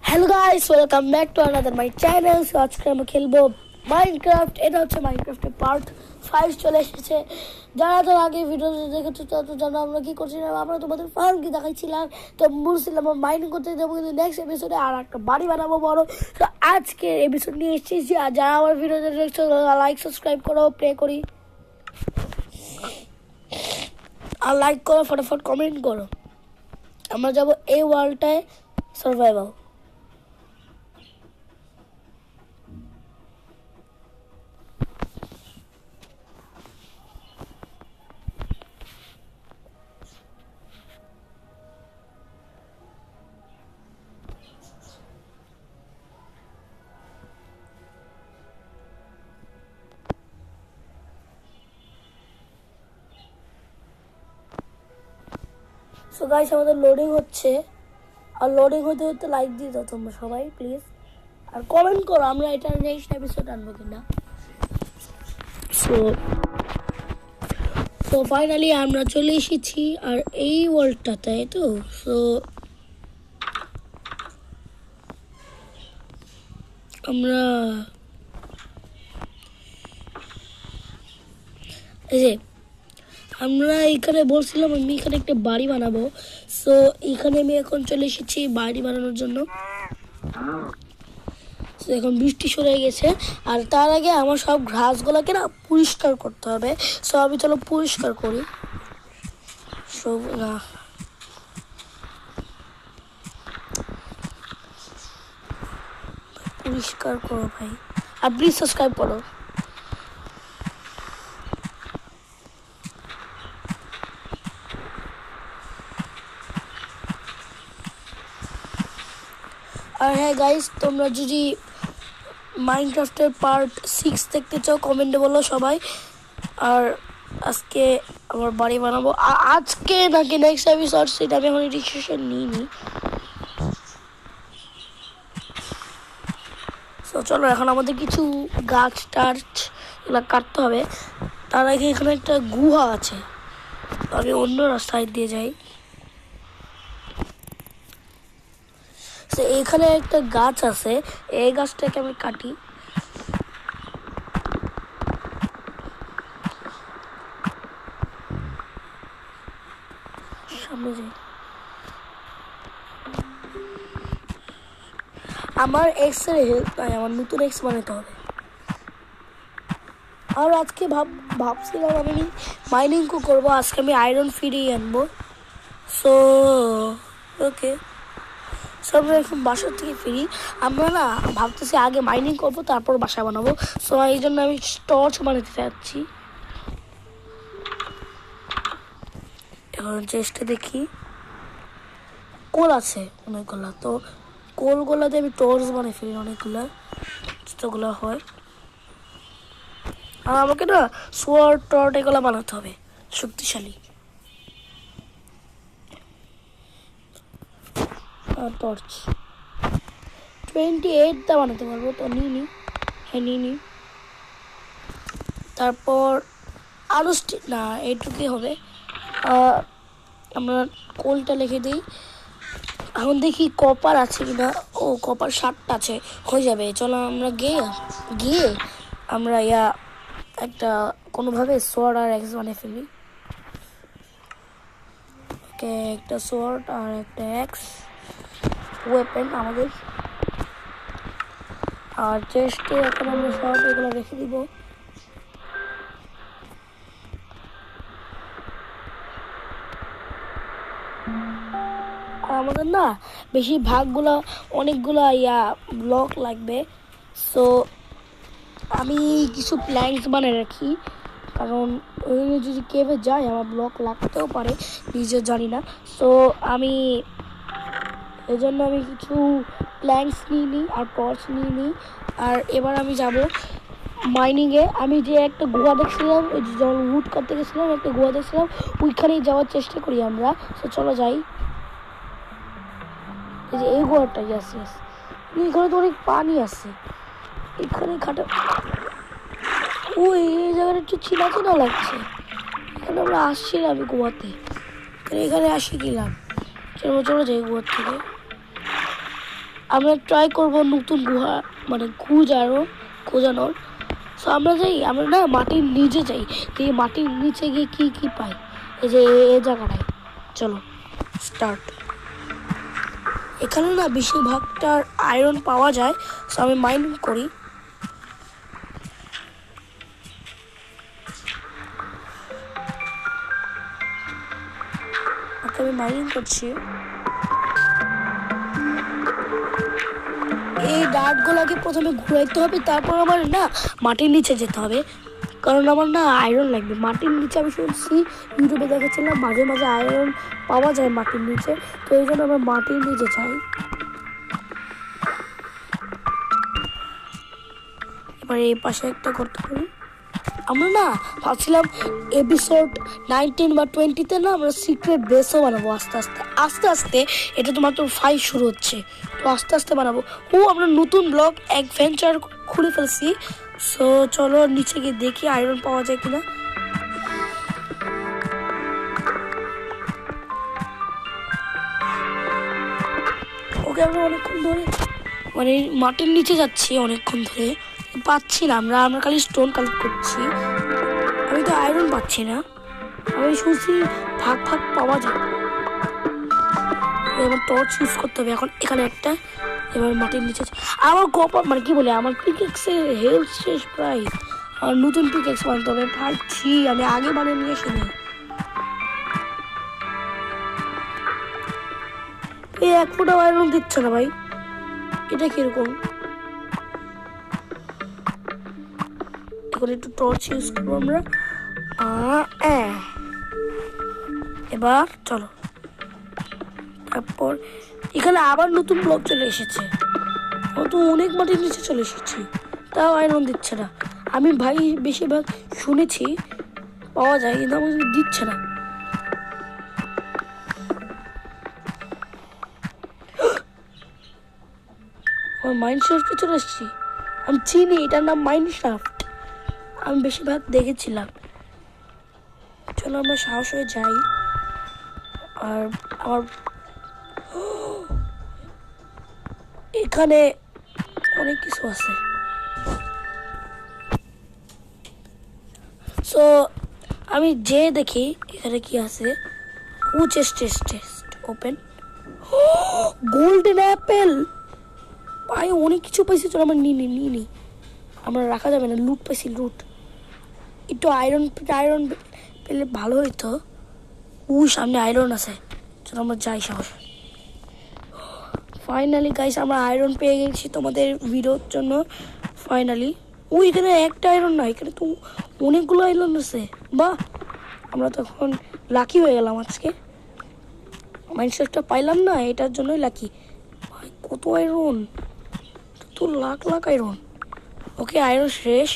Hello guys, welcome back to another my channel. So আজকে আমরা খেলবো মাইনক্রাফট। এটা হচ্ছে মাইনক্রাফটের পার্ট 5 চলে এসেছে। যারা তো আগে ভিডিওতে দেখেছো তারা তো জানো আমরা কি করছিলাম। আমরা তোমাদের ফার্ম কি দেখাচ্ছিলাম, তো বলছিলাম মাইনিং করতে যাবো, কিন্তু নেক্সট এপিসোডে আর একটা বাড়ি বানাবো বড়। তো আজকে এপিসোড নিয়ে এসেছি। আর যারা আমার ভিডিওতে দেখছো লাইক সাবস্ক্রাইব করো, প্লে করি আর লাইক করো, ফটাফট কমেন্ট করো। আমরা যাবো এই ওয়ার্ল্ডটায় সার্ভাইভাল। সো গাইস, আমাদের লোডিং হচ্ছে। আর লোডিং হতে হতে লাইক দিয়ে দাও তোমরা সবাই প্লিজ, আর কমেন্ট করো আমরা এটা নেক্সট এপিসোড আনবো কিনা। সো ফাইনালি আমরা চলে এসেছি আর এই ওয়ার্ল্ডটা, তাই তো। সো আমরা এই যে আমরা এখানে বলছিলাম আমি এখানে একটা বাড়ি বানাবো। সো এখানে আমি এখন চলে এসেছি বাড়ি বানানোর জন্য। এখন বৃষ্টি সরে গেছে, আর তার আগে আমার সব ঘাসগুলোকে না পরিষ্কার করতে হবে। সো আমি চলো পরিষ্কার করি সব না। পরিষ্কার করো ভাই, আর প্লিজ সাবস্ক্রাইব করো। আর হ্যাঁ গাইস, তোমরা যদি মাইনক্রাফটের পার্ট 6 দেখতে চাও কমেন্টে বলো সবাই। আর আজকে আমার বাড়ি বানাবো আজকে নাকি নেক্সট এপিসোড সেটা আমি এখন ডিসিশন নিইনি। তো চলো এখন আমাদের কিছু গাছ টাছ এগুলো কাটতে হবে। তার আগে এখানে একটা গুহা আছে, আমি অন্য রাস্তায় দিয়ে যাই। তো এখানে একটা গাছ আছে, এই গাছটাকে আমি কাটি। সামনে যাই। আমার এক্স এর হেল্প নাই, আমার নতুন এক্স বানাতে হবে। আর আজকে ভাবছিলাম আমি মাইনিং করবো। আজকে আমি আয়রন ফিরিয়ে আনবো। সো ওকে, সব এখন বাসার থেকে ফিরি। আমরা না ভাবতেছি আগে মাইনিং করবো তারপর বাসা বানাবো। সো এই জন্য আমি টর্চ বানাতে চাচ্ছি। এখন চেষ্টা দেখি, কোল আছে অনেকগুলা, তো কোলগুলাতে আমি টর্চ বানিয়ে ফেলি অনেকগুলা, যতগুলো হয়। আর আমাকে না সোয়ার টর্চ এগুলো বানাতে হবে শক্তিশালী। আর টর্চ 28টা বানাতে পারবো, তো নিই। হ্যাঁ নিই। তারপর আরও না এইটুকুই হবে। আমরা কোলটা লিখে দিই। এখন দেখি কপার আছে কিনা। ও কপার 7টা আছে, হয়ে যাবে। চলো আমরা গিয়ে আমরা একটা কোনোভাবে সোয়ার্ড আর এক্স বানিয়ে ফেলি। ওকে, একটা সোয়ার্ড আর একটা এক্স ওয়েপেন আমাদের। আর চেস্টে এখন আমরা সব এগুলো রেখে দিব। আর আমাদের না বেশিরভাগগুলো অনেকগুলো ব্লক লাগবে। সো আমি কিছু প্ল্যাঙ্কস বানিয়ে রাখি, কারণ ওই যদি কেভে যাই আমার ব্লক লাগতেও পারে, নিজে জানি না। সো আমি এই জন্য আমি কিছু প্ল্যাঙ্কস নিই আর টর্চ নিই। আর এবার আমি যাব মাইনিংয়ে। আমি যে একটা গুহা দেখছিলাম, ওই যে যখন উড করতে গেছিলাম একটা গুহা দেখছিলাম, ওইখানেই যাওয়ার চেষ্টা করি আমরা। তো চলো যাই। এই যে এই গুহাটা, ইয়াস এখানে তো অনেক পানি আছে, এখানে খাটা। ওই এই জায়গাটা একটু চিনা লাগছে, এখানে আমরা আসছিলাম ঘুমাতে, এখানে আসি গেলাম। চলো চলে যাই গুহার থেকে। আমরা ট্রাই করব নতুন গুহা মানে খোঁজানোর। সো আমরা যাই, আমরা না মাটির নিচে যাই, এই মাটির নিচে গিয়ে কি কি পাই। এই যে এই জায়গাটায় চলো স্টার্ট। এখানে না বেশিরভাগটার আয়রন পাওয়া যায়, সো আমি মাইনিং করি। আমি মাইনিং করছি। এই ডার্টগুলোকে প্রথমে ঘুরাইতে হবে, তারপর আমার না মাটির নিচে যেতে হবে, কারণ আমার না আয়রন লাগবে মাটির নিচে। আমি শুনছি ইউটিউবে দেখেছিলাম মাঝে মাঝে আয়রন পাওয়া যায় মাটির নিচে, তো এই জন্য আমার মাটির নিচে চাই। এবার এই পাশে একটা করতে পারি। আমরা না ভাবছিলাম এপিসোড 19 বা 20-তে না আমরা সিক্রেট বেসও বানাবো আস্তে আস্তে আস্তে আস্তে। এটা তো মাত্র 5 শুরু হচ্ছে, তো আস্তে আস্তে বানাবো। আমরা নতুন ব্লগ অ্যাডভেঞ্চার খুলে ফেলছি। সো চলো নিচে গিয়ে দেখি আয়রন পাওয়া যায় কিনা। ওকে আমরা অনেকক্ষণ ধরে মানে মাটির নিচে যাচ্ছি, অনেকক্ষণ ধরে পাচ্ছি না। আমরা খালি স্টোন কালেক্ট করছি, আমি তো আয়রন পাচ্ছি না। আমি শুনছি ভাগ পাওয়া যায়। এবার টর্চ ইউজ করতে হবে এখন। এখানে একটা, এবার মাটির নিচে আমার মানে কি বলে, আমার পিকেক্সের হেলথ শেষ প্রায়। আর নতুন পিকেক্স বানাতে হবে, পারছি আমি আগে বানিয়ে নিয়ে শুনি। এই এক ফোঁটা আয়রন দিচ্ছে না ভাই, এটা কিরকম? এখন একটু টর্চ ইউজ করবো আমরা। এবার চলো, তারপর এখানে আবার নতুন ব্লক চলে এসেছে। তো অনেক মাটির নিচে চলে এসেছি, তাও আয়রন দিচ্ছে না। আমি ভাই বেশিরভাগ শুনেছি পাওয়া যায়, কিন্তু আমাকে দিচ্ছে না। আমার মাইন্ড শাফটে চলে এসেছি। আমি চিনি এটার নাম মাইন্ড শাফট, আমি বেশিরভাগ দেখেছিলাম। চলো আমরা সাহস হয়ে যাই। আর আমার এখানে অনেক কিছু আছে। সো আমি যে দেখি এখানে কি আছে। Chest open. গোল্ডেন অ্যাপেল ভাই, অনেক কিছু পাইছি। চলো আমরা নিই। আমরা রাখা যাবে না, লুট পাইছি লুট। একটু আয়রন পেলে ভালো হইতো। সামনে আয়রন আছে, চলো আমরা যাই সাহস। ফাইনালি গাইস আমরা আয়রন পেয়ে গেছি তোমাদের ভিডিওর জন্য। ফাইনালি এখানে একটা আয়রন না, এখানে তো অনেকগুলো আয়রন আছে। বাহ, আমরা তখন লাকি হয়ে গেলাম আজকে। মাইন্ডসেটটা পাইলাম না, এটার জন্যই লাকি। ভাই কত আয়রন, তো লাখ আয়রন। ওকে আয়রন শেষ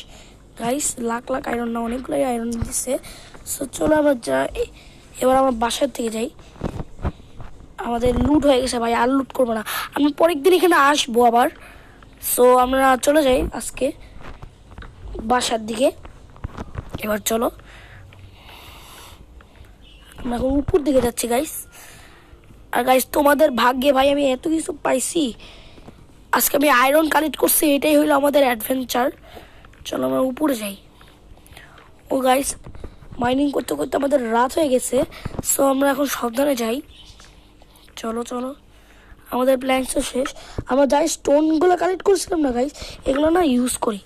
গাইস, লাখ আয়রন না, অনেকগুলোই আয়রন দিচ্ছে। সো চলো আমরা যাই, এবার আমরা বাসার থেকে যাই। আমাদের লুট হয়ে গেছে ভাই, আর লুট করবো না। আমি পরের দিন এখানে আসবো আবার। সো আমরা চলে যাই আজকে বাসার দিকে। এবার চলো আমরা এখন উপর দিকে যাচ্ছি গাইস। আর গাইস তোমাদের ভাগ্যে ভাই আমি এত কিছু পাইছি। আজকে আমি আয়রন কালেক্ট করছি, এটাই হইলো আমাদের অ্যাডভেঞ্চার। চলো আমরা উপরে যাই। গাইস মাইনিং করতে করতে আমাদের রাত হয়ে গেছে। সো আমরা এখন সাবধানে যাই। চলো আমাদের প্ল্যান্স শেষ। আমরা যাই স্টোনগুলো কালেক্ট করছিলাম না গাইস, এগুলো না ইউজ করি,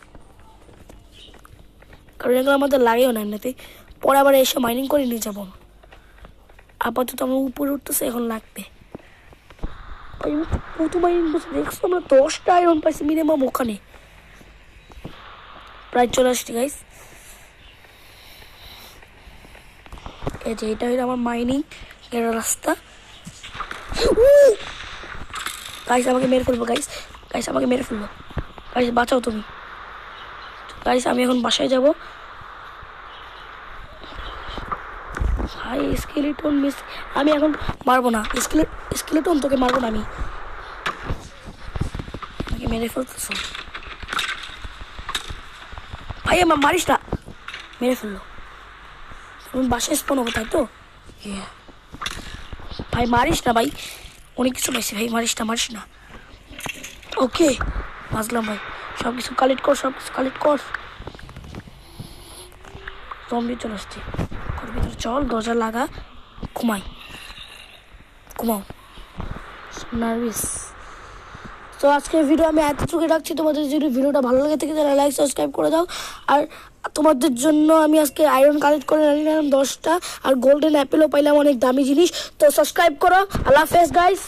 কারণ এগুলো আমাদের লাগেও না এমনিতে। পরে আবার এসে মাইনিং করে নিয়ে যাবো। আপাতত আমরা উপরে উঠতেছে, এখন লাগবে। কত মাইনিং করছে দেখছো, আমরা 10টা আয়রন পাইছি মিনিমাম ওখানে। প্রায় চলে আসছি গাইস। এই যে এটা হইলো আমার মাইনিং এর রাস্তা। গাইস আমাকে মেরে ফেলবো, গাইস আমাকে মেরে ফেলবো। গাইস বাঁচাও তুমি। গাইস আমি এখন বাসায় যাব। ভাই স্কেলেটন মিস, আমি এখন মারবো না। স্কেলেটন তোকে মারবো না আমি, আমাকে মেরে ফেলতেছো ভাই। আমার মারিস না, মেরে ফেললো। আমি বাসায় স্পন হবো তাই তো? Yeah. ভাই মারিস না ভাই, অনেক কিছু পাইছি ভাই, মারিস না। ওকে বাজলাম ভাই, সব কিছু কালেক্ট কর। জম্বি চলে আসছে, ঘরের ভিতরে চল, দরজা লাগা, ঘুমাও নার্ভিস। তো আজকের ভিডিও আমি এতটুকু রাখছি। তোমাদের যদি ভিডিওটা ভালো লাগে থাকে তাহলে লাইক সাবস্ক্রাইব করে দাও। আর তোমাদের জন্য আমি আজকে আয়রন কালেক্ট করে নিলাম 10টা, আর গোল্ডেন অ্যাপেলও পাইলাম, অনেক দামি জিনিস। তো সাবস্ক্রাইব করো। আল্লাহ হাফেজ গাইস।